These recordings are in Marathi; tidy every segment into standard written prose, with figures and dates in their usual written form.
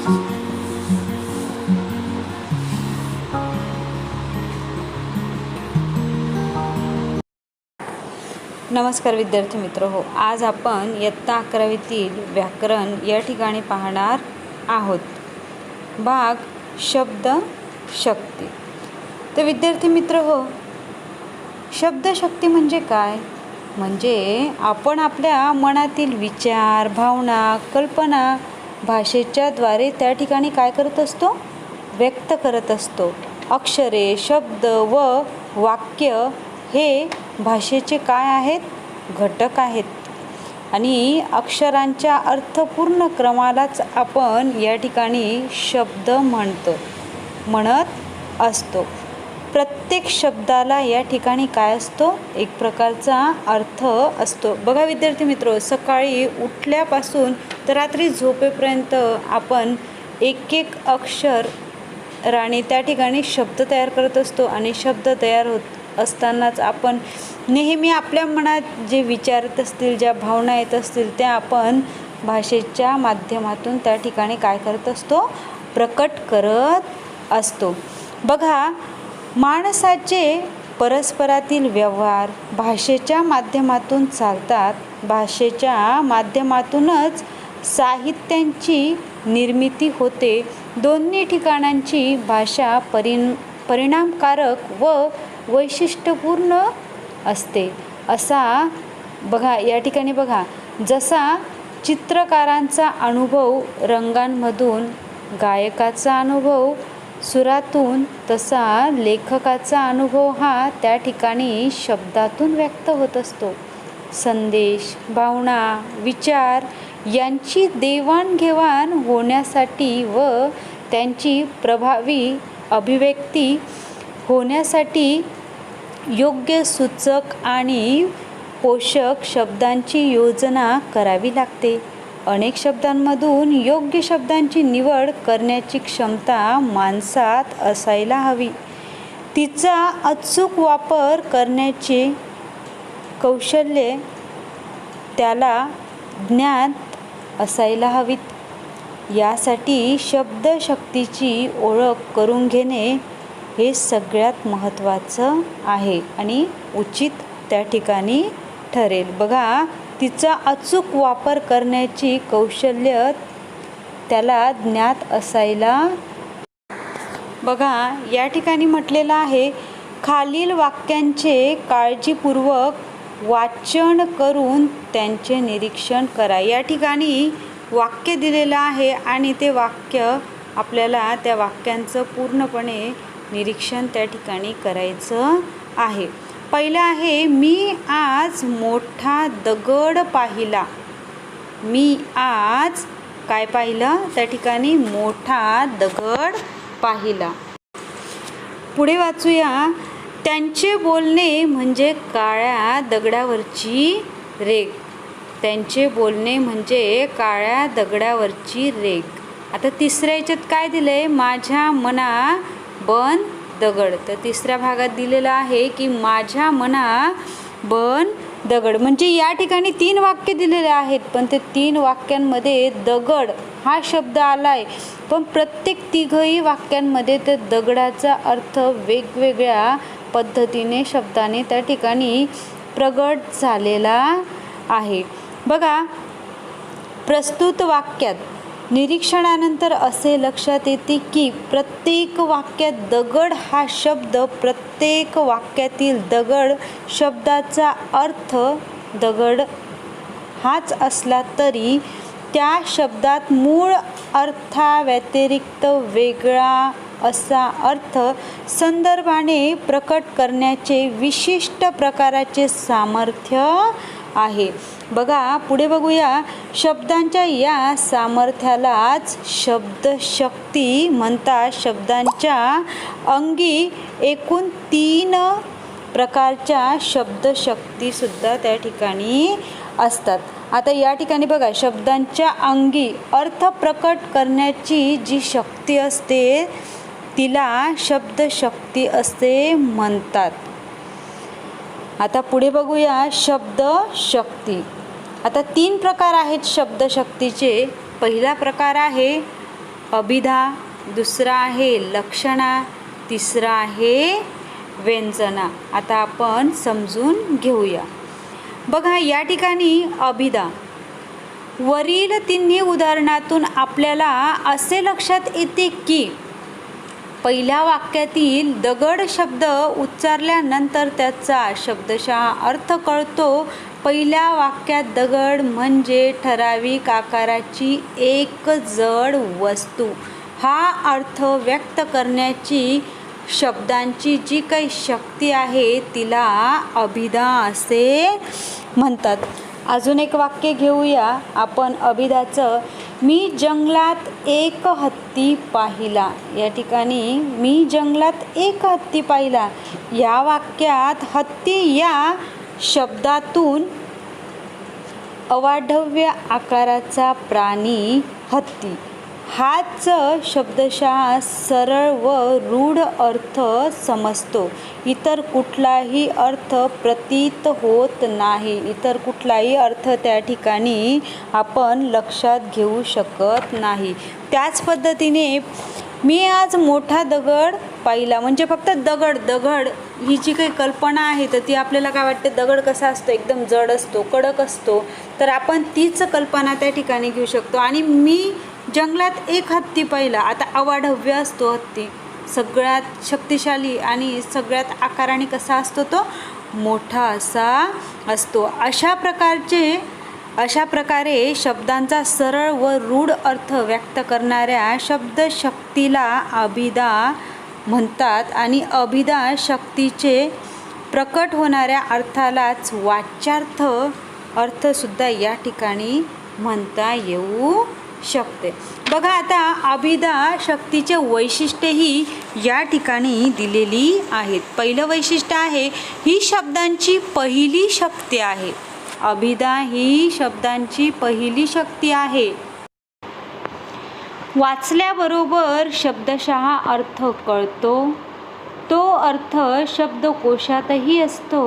नमस्कार विद्यार्थी मित्र हो, आज आपण इयत्ता 11वीतील व्याकरण या ठिकाणी पाहणार आहोत. भाग शब्द शक्ती. तर विद्यार्थी मित्र हो, शब्द शक्ती म्हणजे काय? म्हणजे आपण आपल्या मनातील विचार, भावना, कल्पना भाषेच्या द्वारे त्या ठिकाणी काय करत असतो? व्यक्त करत असतो. अक्षरे, शब्द व वाक्य हे भाषेचे काय आहेत? घटक आहेत. आणि अक्षरांच्या अर्थपूर्ण क्रमालाच आपण या ठिकाणी शब्द म्हणत असतो. प्रत्येक शब्दाला या ठिकाणी काय असतो? एक प्रकारचा अर्थ असतो. बघा विद्यार्थी मित्र, सकाळी उठल्यापासून तर रात्री झोपेपर्यंत आपण एक अक्षराने त्या ठिकाणी शब्द तयार करत असतो. आणि शब्द तयार होत असतानाच आपण नेहमी आपल्या मनात जे विचारत असतील, ज्या भावना येत असतील, त्या आपण भाषेच्या माध्यमातून त्या ठिकाणी काय करत असतो? प्रकट करत असतो. बघा, माणसाचे परस्परातील व्यवहार भाषेच्या माध्यमातून चालतात. भाषेच्या माध्यमातूनच साहित्यांची निर्मिती होते. दोन्ही ठिकाणांची भाषा परिणामकारक व वैशिष्ट्यपूर्ण असते. असा बघा या ठिकाणी बघा, जसा चित्रकारांचा अनुभव रंगांमधून, गायकाचा अनुभव सुरातून, तसा लेखकाचा अनुभव हा त्या ठिकाणी शब्दातून व्यक्त होत असतो. संदेश, भावना, विचार यांची देवाणघेवाण होण्यासाठी व त्यांची प्रभावी अभिव्यक्ती होण्यासाठी योग्य सूचक आणि पोषक शब्दांची योजना करावी लागते. अनेक शब्दांमधून योग्य शब्दांची निवड करण्याची क्षमता माणसात असायला हवी. तिचा अचूक वापर करण्याचे कौशल्य त्याला ज्ञात असायला हवीत. यासाठी शब्दशक्तीची ओळख करून घेणे हे सगळ्यात महत्त्वाचं आहे आणि उचित त्या ठिकाणी ठरेल. बघा, तिचा अचूक वापर करण्याची कौशल्य त्याला ज्ञात असायला. बघा या ठिकाणी म्हटलेलं आहे, खालील वाक्यांचे काळजीपूर्वक वाचन करून त्यांचे निरीक्षण करा. या ठिकाणी वाक्य दिलेलं आहे आणि ते वाक्य आपल्याला त्या वाक्यांचं पूर्णपणे निरीक्षण त्या ठिकाणी करायचं आहे. पहिलं आहे, मी आज मोठा दगड पाहिला. मी आज काय पाहिलं? त्या ठिकाणी मोठा दगड पाहिला. पुढे वाचूया, त्यांचे बोलणे म्हणजे काळ्या दगडावरची रेघ. त्यांचे बोलणे म्हणजे काळ्या दगडावरची रेघ. आता तिसऱ्या याच्यात काय दिलंय? माझ्या मना बन दगड. तर तिसऱ्या भागात दिलेलं आहे की माझ्या मना बन दगड. म्हणजे या ठिकाणी 3 वाक्य दिलेले आहेत, पण ते 3 वाक्यांमध्ये दगड हा शब्द आलाय. पण प्रत्येक तिघही वाक्यांमध्ये ते दगडाचा अर्थ वेगवेगळ्या पद्धतीने शब्दाने त्या ठिकाणी प्रगट झालेला आहे. बघा, प्रस्तुत वाक्यात निरीक्षणानंतर असे लक्षात येते की प्रत्येक वाक्यात दगड हा शब्द, प्रत्येक वाक्यातील दगड शब्दाचा अर्थ दगड हाच असला तरी त्या शब्दात मूळ अर्थाव्यतिरिक्त वेगळा असा अर्थ संदर्भाने प्रकट करण्याचे विशिष्ट प्रकाराचे सामर्थ्य आहे. बघा पुढे बघूया, शब्दांच्या या सामर्थ्यालाच शब्दशक्ती म्हणतात. शब्दांच्या अंगी एकूण 3 प्रकारच्या शब्दशक्तीसुद्धा त्या ठिकाणी असतात. आता या ठिकाणी बघा, शब्दांच्या अंगी अर्थ प्रकट करण्याची जी शक्ती असते तिला शब्दशक्ती असे म्हणतात. आता पुढे बघूया शब्दशक्ती. आता 3 प्रकार आहेत शब्दशक्तीचे. पहिला प्रकार आहे अभिधा, दुसरा आहे लक्षणा, तिसरा आहे व्यंजना. आता आपण समजून घेऊया. बघा या ठिकाणी अभिधा, वरील तिन्ही उदाहरणातून आपल्याला असे लक्षात येते की पहिल्या वाक्यातील दगड शब्द उच्चारल्यानंतर त्याचा शब्दशः अर्थ कळतो. पहिल्या वाक्यात दगड म्हणजे ठराविक आकाराची एक जड वस्तू. हा अर्थ व्यक्त करण्याची शब्दांची जी काही शक्ती आहे तिला अभिधा असे म्हणतात. अजून एक वाक्य घेऊया आपण अभिधाचं. मी जंगलात एक हत्ती पाहिला. या ठिकाणी मी जंगलात एक हत्ती पाहिला या वाक्यात हत्ती या शब्दातून अवाढव्य आकाराचा प्राणी हत्ती हाच शब्दशः सरळ व रूढ अर्थ समजतो. इतर कुठलाही अर्थ प्रतीत होत नाही. इतर कुठलाही अर्थ त्या ठिकाणी आपण लक्षात घेऊ शकत नाही. त्याच पद्धतीने मी आज मोठा दगड पाहिला म्हणजे फक्त दगड ही जी काही कल्पना आहे तर ती आपल्याला काय वाटते, दगड कसा असतो, एकदम जड असतो, कडक असतो. तर आपण तीच कल्पना त्या ठिकाणी घेऊ शकतो. आणि मी जंगलात एक हत्ती पाहिला, आता अवाढव्य असतो हत्ती, सगळ्यात शक्तिशाली आणि सगळ्यात आकाराने कसा असतो, तो मोठा असा असतो. अशा प्रकारे शब्दांचा सरळ व रूढ अर्थ व्यक्त करणाऱ्या शब्दशक्तीला अभिधा म्हणतात. आणि अभिधा शक्तीचे प्रकट होणाऱ्या अर्थालाच वाच्यार्थ अर्थसुद्धा या ठिकाणी म्हणता येऊ शकते. बघा आता अभिधा शक्तीचे वैशिष्ट्यही या ठिकाणी दिलेली आहेत. पहिलं वैशिष्ट्य आहे ही शब्दांची पहिली शक्ती आहे. अभिधा ही शब्दांची पहिली शक्ती आहे. वाचल्याबरोबर शब्दशः अर्थ कळतो. तो अर्थ शब्दकोशातही असतो.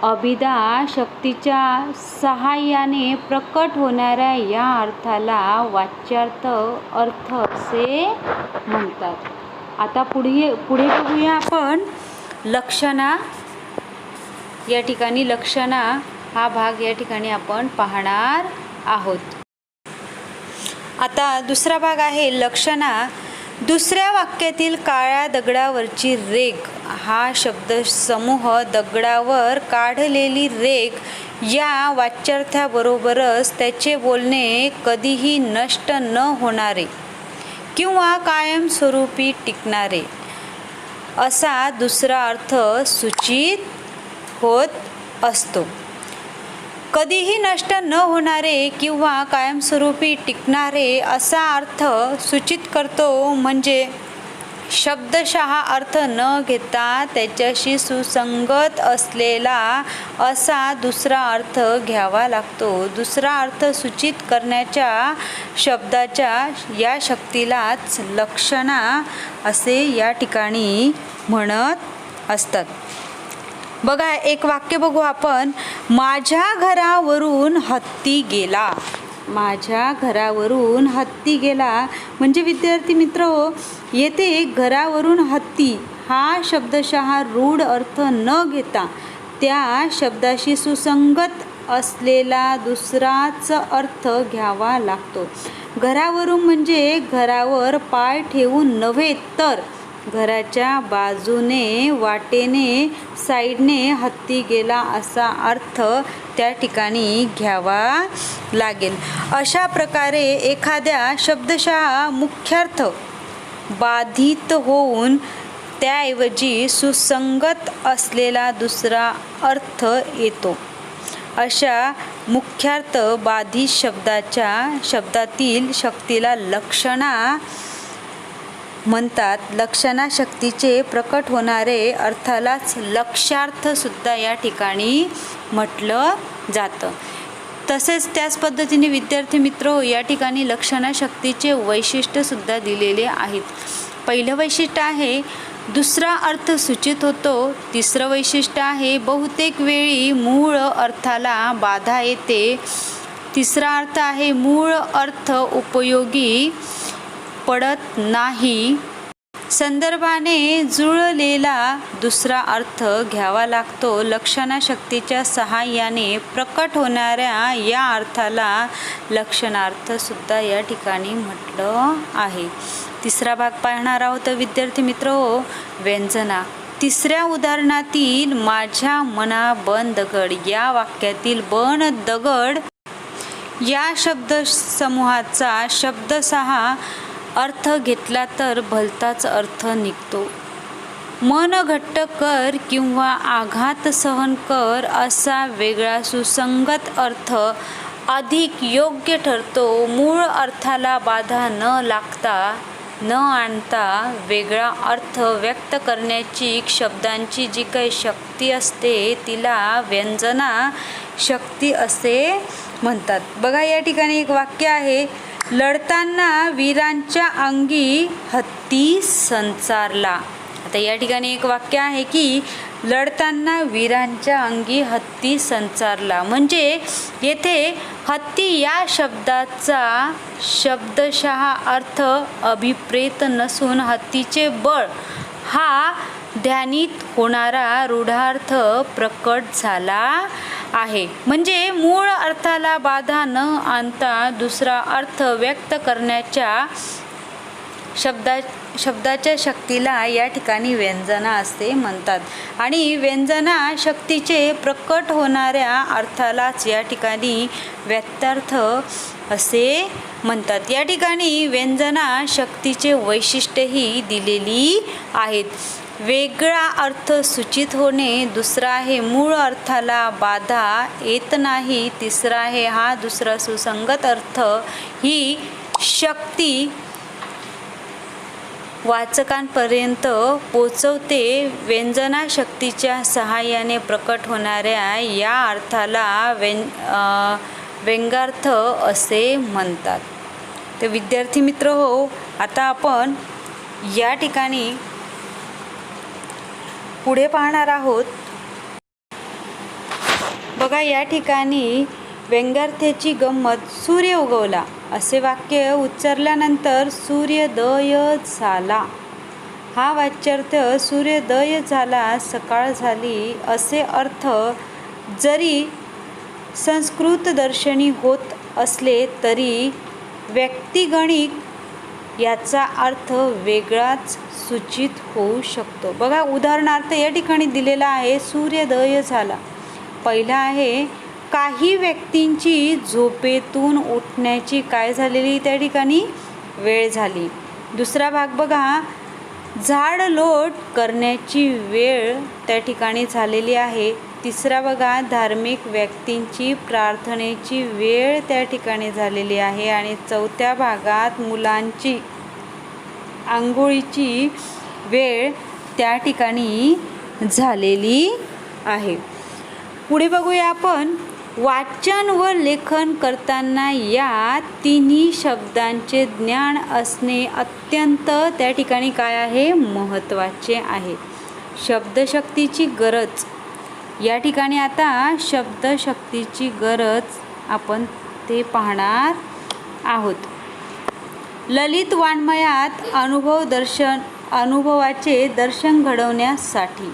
अभिधा शक्तीच्या सहाय्याने प्रकट होणाऱ्या या अर्थाला वाच्यार्थ अर्थ असे म्हणतात. आता पुढे बघूया आपण लक्षणा. या ठिकाणी लक्षणा हा भाग या ठिकाणी आपण पाहणार आहोत. आता दुसरा भाग आहे लक्षणा. दुसऱ्या वाक्यातील काळ्या दगडावरची रेघ हा शब्दसमूह दगडावर काढलेली रेघ या वाच्यार्थाबरोबरच त्याचे बोलणे कधीही नष्ट न होणारे किंवा कायमस्वरूपी टिकणारे असा दुसरा अर्थ सूचित होत असतो. कधीही नष्ट न होणारे किंवा कायमस्वरूपी टिकणारे असा अर्थ सूचित करतो. म्हणजे शब्दशः अर्थ न घेता त्याच्याशी सुसंगत असलेला असा दुसरा अर्थ घ्यावा लागतो. दुसरा अर्थ सूचित करण्याच्या शब्दाच्या या शक्तीलाच लक्षणा असे या ठिकाणी म्हणत असतात. बघा एक वाक्य बघू आपण. माझ्या घरावरून हत्ती गेला. माझ्या घरावरून हत्ती गेला म्हणजे विद्यार्थी मित्र येथे घरावरून हत्ती हा शब्दशः रूढ अर्थ न घेता त्या शब्दाशी सुसंगत असलेला दुसराच अर्थ घ्यावा लागतो. घरावरून म्हणजे घरावर पाय ठेवून नव्हे तर घराच्या बाजूने वाटेने साईडने हत्ती गेला असा अर्थ त्या ठिकाणी घ्यावा लागेल. अशा प्रकारे एखाद्या शब्दशः मुख्यार्थ बाधित होऊन त्याऐवजी सुसंगत असलेला दुसरा अर्थ येतो. अशा मुख्यार्थ बाधित शब्दातील शक्तीला लक्षणा म्हणतात. लक्षणा शक्तीचे प्रकट होणारे अर्थालाच लक्ष्यार्थ सुद्धा या ठिकाणी म्हटलं जातं. तसेच त्याच पद्धतीने विद्यार्थी मित्र या ठिकाणी लक्षणा शक्तीचे वैशिष्ट्य सुद्धा दिलेले आहेत. पहिलं वैशिष्ट्य आहे दुसरा अर्थ सूचित होतो. तिसरं वैशिष्ट्य आहे बहुतेक वेळी मूळ अर्थाला बाधा येते. तिसरा अर्थ आहे मूळ अर्थ उपयोगी पडत नाही. संदर्भाने जुळलेला दुसरा अर्थ घ्यावा लागतो. लक्षणाशक्तीच्या सहाय्याने प्रकट होणाऱ्या या अर्थाला लक्षणार्थ सुद्धा या ठिकाणी म्हटलं आहे. तिसरा भाग पाहणार आहोत विद्यार्थी मित्र हो, व्यंजना. तिसऱ्या उदाहरणातील माझ्या मना बन दगड या वाक्यातील बन दगड या शब्दसमूहाचा शब्दशः अर्थ घेतला तर भलताच अर्थ निघतो. मन घट्ट कर किंवा आघात सहन कर असा वेगळा सुसंगत अर्थ अधिक योग्य ठरतो. मूळ अर्थाला बाधा न लागता न आणता वेगळा अर्थ व्यक्त करण्याची शब्दांची जी काही शक्ती असते तिला व्यंजना शक्ती असे म्हणतात. बघा या ठिकाणी एक वाक्य आहे, लढताना वीरांच्या अंगी हत्ती संचारला. आता या ठिकाणी एक वाक्य आहे की लढताना वीरांच्या अंगी हत्ती संचारला, म्हणजे येथे हत्ती या शब्दाचा शब्दशः अर्थ अभिप्रेत नसून हत्तीचे बळ हा ध्यानीत होणारा रूढार्थ प्रकट झाला आहे. म्हणजे मूळ अर्थाला बाधा न आणता दुसरा अर्थ व्यक्त करण्याच्या शब्दाच्या शक्तीला या ठिकाणी व्यंजना असे म्हणतात. आणि व्यंजना शक्तीचे प्रकट होणाऱ्या अर्थालाच या ठिकाणी व्यक्तार्थ असे म्हणतात. या ठिकाणी व्यंजना शक्तीचे वैशिष्ट्यही दिलेली आहेत. वेगळा अर्थ सूचित होणे, दुसरा आहे मूळ अर्थाला बाधा येत नाही, तिसरा आहे हा दुसरा सुसंगत अर्थ ही शक्ती वाचकांपर्यंत पोचवते. व्यंजना शक्तीच्या सहाय्याने प्रकट होणाऱ्या या अर्थाला व्यंग्यार्थ असे म्हणतात. तर विद्यार्थी मित्र हो, आता आपण या ठिकाणी पुढे पाहणार आहोत. बघा या ठिकाणी व्यंग्यार्थाची गंमत, सूर्य उगवला असे वाक्य उच्चारल्यानंतर सूर्योदय झाला हा वाच्यार्थ सूर्योदय झाला, सकाळ झाली असे अर्थ जरी संस्कृत दर्शनी होत असले तरी व्यक्तिगणिक याचा अर्थ वेगळाच सूचित होऊ शकतो. बघा उदाहरणार्थ या ठिकाणी दिलेला आहे सूर्योदय झाला. पहिला आहे काही व्यक्तींची झोपेतून उठण्याची काय झालेली त्या ठिकाणी वेळ झाली. दुसरा भाग बघा झाडलोट करण्याची वेळ त्या ठिकाणी झालेली आहे. तिसरा बघा धार्मिक व्यक्तींची प्रार्थनेची वेळ त्या ठिकाणी झालेली आहे. आणि चौथ्या भागात मुलांची आंघोळीची वेळ त्या ठिकाणी झालेली आहे. पुढे बघूया आपण. वाचन व लेखन करताना या तिन्ही शब्दांचे ज्ञान असणे अत्यंत त्या ठिकाणी काय आहे महत्त्वाचे आहे. शब्दशक्तीची गरज या ठिकाणी आता शब्दशक्तीची गरज आपण ते पाहणार आहोत. ललित वाङ्मयात अनुभवाचे दर्शन घडवण्यासाठी.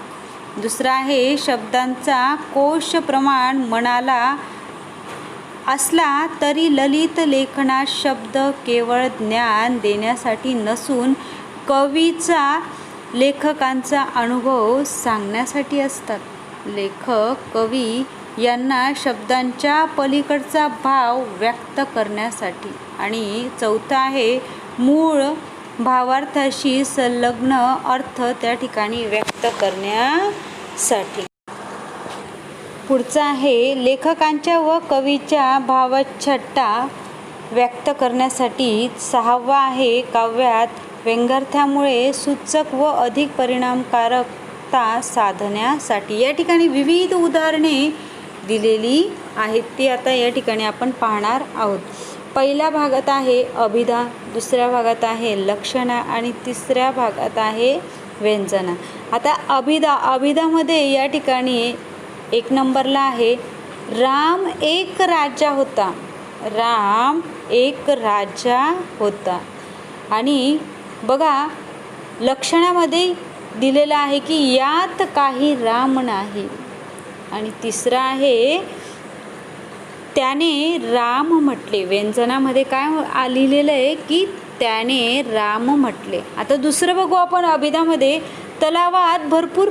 दुसरा आहे शब्दांचा कोश प्रमाण मनाला असला तरी ललित लेखनात शब्द केवळ ज्ञान देण्यासाठी नसून कवीचा लेखकांचा अनुभव सांगण्यासाठी असतात. लेखक कवी यांना शब्दांच्या पलीकडचा भाव व्यक्त करण्यासाठी. आणि चौथा आहे मूळ भावार्थाशी संलग्न अर्थ त्या ठिकाणी व्यक्त करण्यासाठी. पुढचा आहे लेखकांच्या व कवीच्या भावछटा व्यक्त करण्यासाठी. सहावा आहे काव्यात व्यंग्यार्थामुळे सूचक व अधिक परिणामकारकता साधण्यासाठी. या ठिकाणी विविध उदाहरणे दिलेली आहेत, ती आता या ठिकाणी आपण पाहणार आहोत. पहिल्या भागात आहे अभिधा, दुसऱ्या भागात आहे लक्षणा आणि तिसऱ्या भागात आहे व्यंजना. आता अभिधामध्ये या ठिकाणी 1 नंबरला आहे राम एक राजा होता. राम एक राजा होता. आणि बघा लक्षणामध्ये दिलेलं आहे की यात काही राम नाही. आणि तिसरं आहे त्याने राम म्हटले. व्यंजनामध्ये काय लिहिलेलं आहे की त्याने राम म्हटले. आता दुसरं बघू आपण अभिधामध्ये. तलावात भरपूर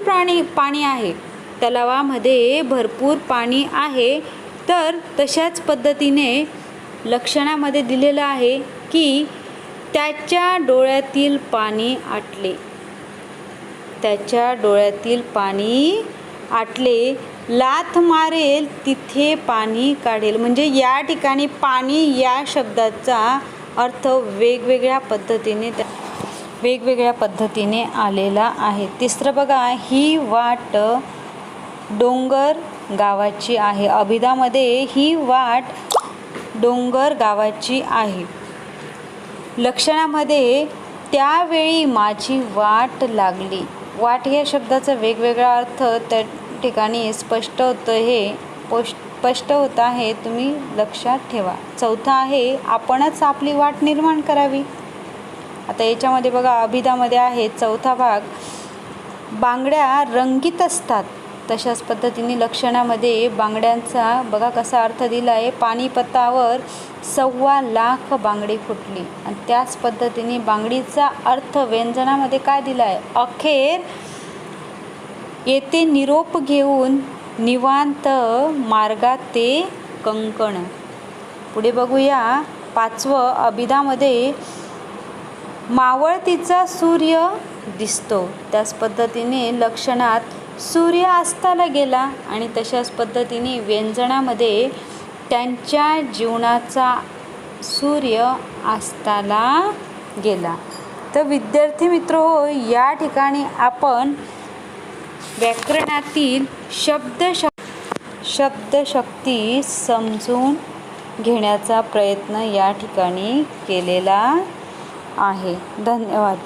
पाणी आहे. तलावामध्ये भरपूर पाणी आहे. तर तशाच पद्धतीने लक्षणामध्ये दिलेलं आहे की त्याच्या डोळ्यातील पाणी आटले. त्याच्या डोळ्यातील पाणी आटले. लाथ मारेल तिथे पाणी काढेल. म्हणजे या ठिकाणी पाणी या शब्दाचा अर्थ वेगवेगळ्या पद्धतीने आलेला आहे. तिसरं बघा, ही वाट डोंगर गावाची आहे. अभिधामध्ये ही वाट डोंगर गावाची आहे. लक्षणामध्ये त्यावेळी माझी वाट लागली. वाट या शब्दाचा वेगवेगळा अर्थ त्या ठिकाणी स्पष्ट होत आहे. तुम्ही लक्षात ठेवा. चौथा आहे आपणच आपली वाट निर्माण करावी. आता याच्यामध्ये बघा अभिधामध्ये आहे चौथा भाग, बांगड्या रंगीत असतात. तशाच पद्धतीने लक्षणामध्ये बांगड्यांचा बघा कसा अर्थ दिला आहे. पानिपतावर 1,25,00,000 बांगडी फुटली. आणि त्याच पद्धतीने बांगडीचा अर्थ व्यंजनामध्ये काय दिला आहे, अखेर येथे निरोप घेऊन निवांत मार्गात ते कंकण. पुढे बघूया पाचवं अभिधामध्ये मावळतीचा सूर्य दिसतो. त्याच पद्धतीने लक्षणात सूर्य अस्ताला गेला. आणि तशाच पद्धतीने व्यंजनामध्ये त्यांच्या जीवनाचा सूर्य अस्ताला गेला. तर विद्यार्थी मित्रहो, या ठिकाणी आपण व्याकरणातील शब्दशक्ती समजून घेण्याचा प्रयत्न या ठिकाणी केलेला आहे. धन्यवाद.